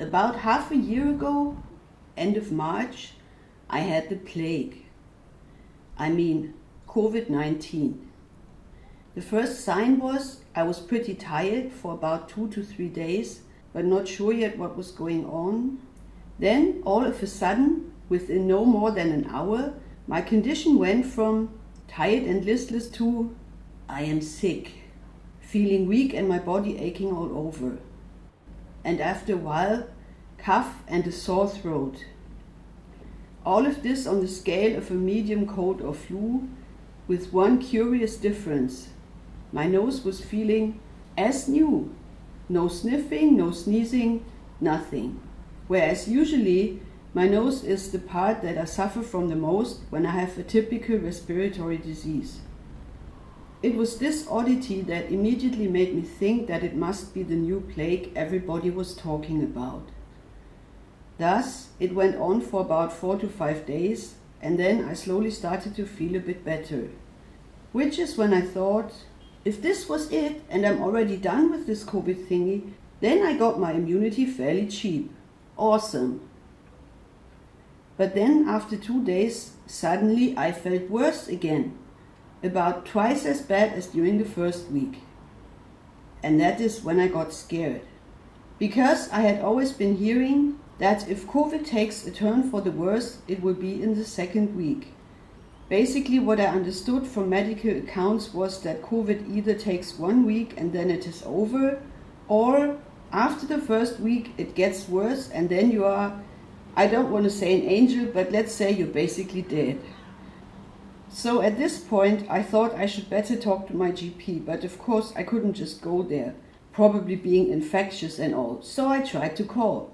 About half a year ago, end of March, I had the plague. I mean, COVID-19. The first sign was I was pretty tired for about 2 to 3 days, but not sure yet what was going on. Then, all of a sudden, within no more than an hour, my condition went from tired and listless to I am sick, feeling weak and my body aching all over. And after a while, cough and a sore throat. All of this on the scale of a medium cold or flu, with one curious difference. My nose was feeling as new. No sniffing, no sneezing, nothing. Whereas usually my nose is the part that I suffer from the most when I have a typical respiratory disease. It was this oddity that immediately made me think that it must be the new plague everybody was talking about. Thus, it went on for about 4 to 5 days, and then I slowly started to feel a bit better. Which is when I thought, if this was it and I'm already done with this COVID thingy, then I got my immunity fairly cheap. Awesome. But then after 2 days, suddenly I felt worse again. About twice as bad as during the first week. And that is when I got scared. Because I had always been hearing that if COVID takes a turn for the worse, it will be in the second week. Basically what I understood from medical accounts was that COVID either takes 1 week and then it is over, or after the first week it gets worse and then you are, I don't want to say an angel, but let's say you're basically dead. So at this point I thought I should better talk to my GP, but of course I couldn't just go there, probably being infectious and all, so I tried to call.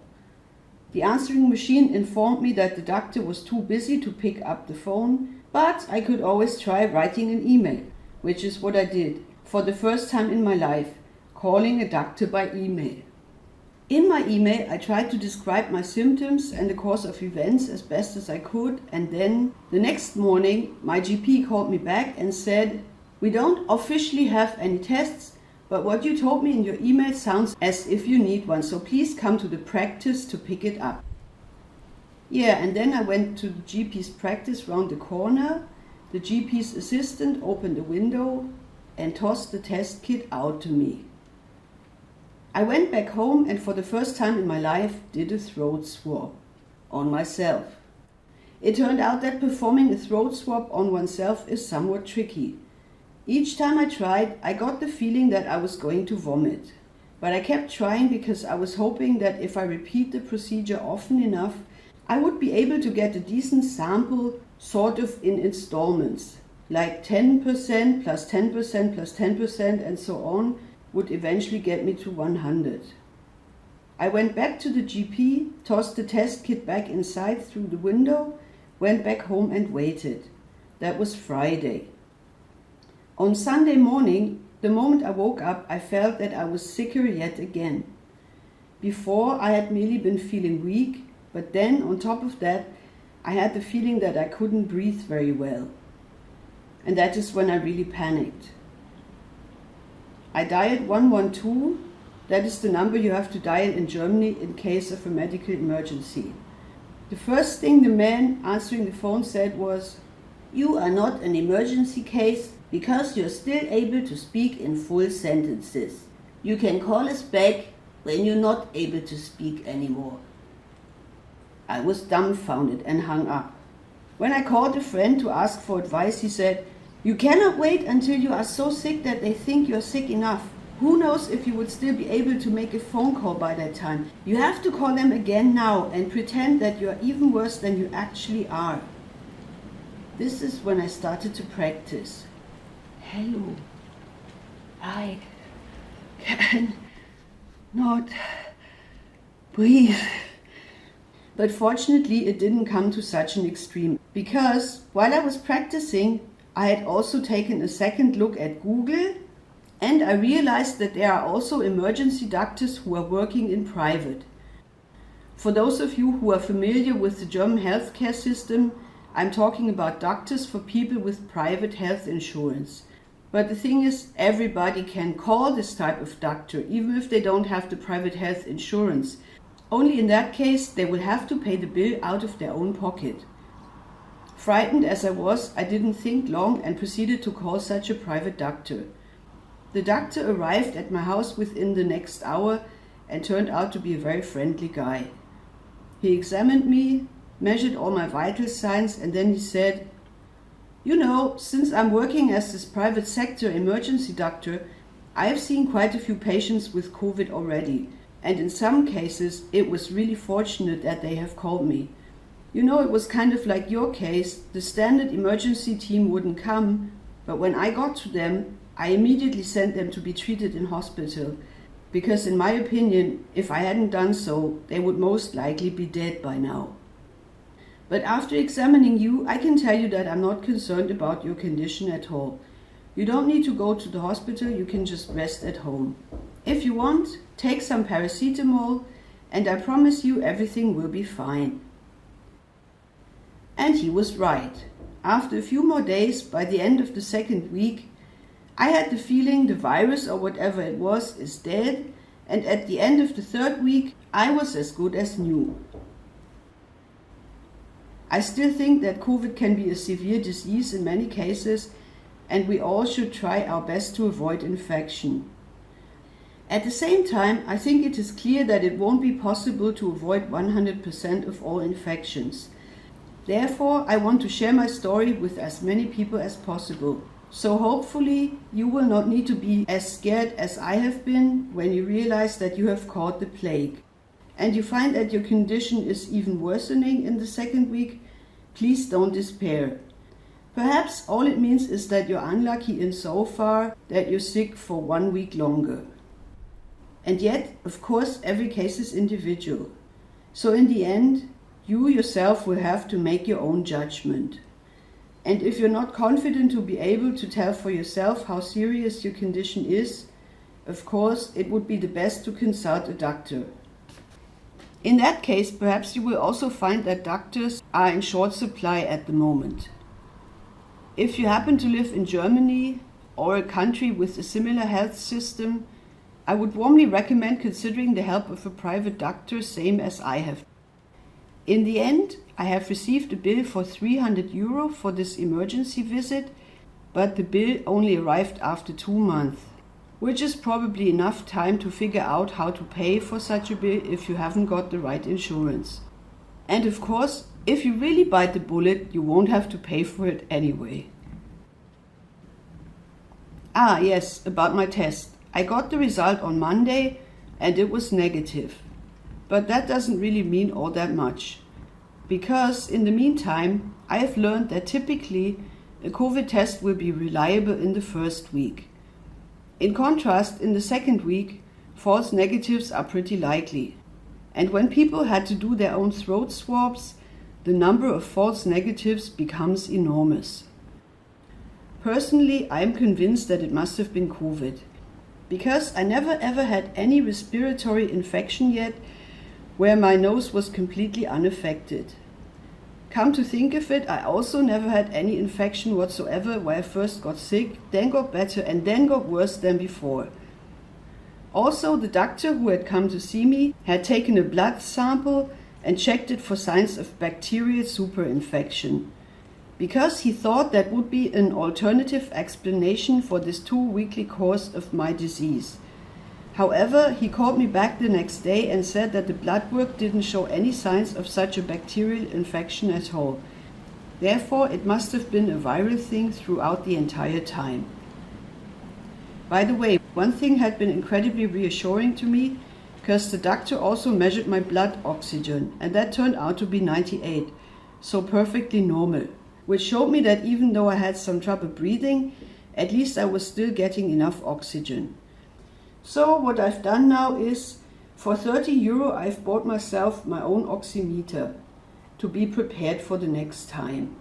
The answering machine informed me that the doctor was too busy to pick up the phone, but I could always try writing an email, which is what I did for the first time in my life, calling a doctor by email. In my email, I tried to describe my symptoms and the course of events as best as I could, and then the next morning my GP called me back and said, "We don't officially have any tests, but what you told me in your email sounds as if you need one, so please come to the practice to pick it up." Yeah, and then I went to the GP's practice round the corner. The GP's assistant opened a window and tossed the test kit out to me. I went back home and for the first time in my life did a throat swab on myself. It turned out that performing a throat swab on oneself is somewhat tricky. Each time I tried, I got the feeling that I was going to vomit. But I kept trying because I was hoping that if I repeat the procedure often enough, I would be able to get a decent sample sort of in installments, like 10% plus 10% plus 10% and so on, would eventually get me to 100. I went back to the GP, tossed the test kit back inside through the window, went back home and waited. That was Friday. On Sunday morning, the moment I woke up, I felt that I was sicker yet again. Before, I had merely been feeling weak, but then on top of that, I had the feeling that I couldn't breathe very well. And that is when I really panicked. I dialed 112, that is the number you have to dial in Germany in case of a medical emergency. The first thing the man answering the phone said was, "You are not an emergency case because you're still able to speak in full sentences. You can call us back when you're not able to speak anymore." I was dumbfounded and hung up. When I called a friend to ask for advice, he said, "You cannot wait until you are so sick that they think you're sick enough. Who knows if you would still be able to make a phone call by that time. You have to call them again now and pretend that you are even worse than you actually are." This is when I started to practice. "Hello, I can not breathe." But fortunately, it didn't come to such an extreme, because while I was practicing, I had also taken a second look at Google, and I realized that there are also emergency doctors who are working in private. For those of you who are familiar with the German healthcare system, I'm talking about doctors for people with private health insurance. But the thing is, everybody can call this type of doctor, even if they don't have the private health insurance. Only in that case, they will have to pay the bill out of their own pocket. Frightened as I was, I didn't think long and proceeded to call such a private doctor. The doctor arrived at my house within the next hour and turned out to be a very friendly guy. He examined me, measured all my vital signs, and then he said, "You know, since I'm working as this private sector emergency doctor, I have seen quite a few patients with COVID already, and in some cases it was really fortunate that they have called me. You know, it was kind of like your case. The standard emergency team wouldn't come, but when I got to them, I immediately sent them to be treated in hospital, because in my opinion, if I hadn't done so, they would most likely be dead by now. But after examining you, I can tell you that I'm not concerned about your condition at all. You don't need to go to the hospital, you can just rest at home. If you want, take some paracetamol, and I promise you everything will be fine." And he was right. After a few more days, by the end of the second week, I had the feeling the virus or whatever it was is dead, and at the end of the third week, I was as good as new. I still think that COVID can be a severe disease in many cases, and we all should try our best to avoid infection. At the same time, I think it is clear that it won't be possible to avoid 100% of all infections. Therefore, I want to share my story with as many people as possible. So hopefully you will not need to be as scared as I have been when you realize that you have caught the plague. And you find that your condition is even worsening in the second week. Please don't despair. Perhaps all it means is that you're unlucky insofar that you're sick for 1 week longer. And yet, of course, every case is individual. So in the end, you yourself will have to make your own judgment. And if you're not confident to be able to tell for yourself how serious your condition is, of course, it would be the best to consult a doctor. In that case, perhaps you will also find that doctors are in short supply at the moment. If you happen to live in Germany or a country with a similar health system, I would warmly recommend considering the help of a private doctor, same as I have. In the end, I have received a bill for €300 for this emergency visit, but the bill only arrived after 2 months, which is probably enough time to figure out how to pay for such a bill if you haven't got the right insurance. And of course, if you really bite the bullet, you won't have to pay for it anyway. Ah, yes, about my test. I got the result on Monday and it was negative. But that doesn't really mean all that much. Because in the meantime, I have learned that typically a COVID test will be reliable in the first week. In contrast, in the second week, false negatives are pretty likely. And when people had to do their own throat swabs, the number of false negatives becomes enormous. Personally, I am convinced that it must have been COVID. Because I never ever had any respiratory infection yet where my nose was completely unaffected. Come to think of it, I also never had any infection whatsoever where I first got sick, then got better and then got worse than before. Also, the doctor who had come to see me had taken a blood sample and checked it for signs of bacterial superinfection, because he thought that would be an alternative explanation for this 2-weekly course of my disease. However, he called me back the next day and said that the blood work didn't show any signs of such a bacterial infection at all. Therefore, it must have been a viral thing throughout the entire time. By the way, one thing had been incredibly reassuring to me, because the doctor also measured my blood oxygen, and that turned out to be 98, so perfectly normal, which showed me that even though I had some trouble breathing, at least I was still getting enough oxygen. So what I've done now is, for €30 I've bought myself my own oximeter to be prepared for the next time.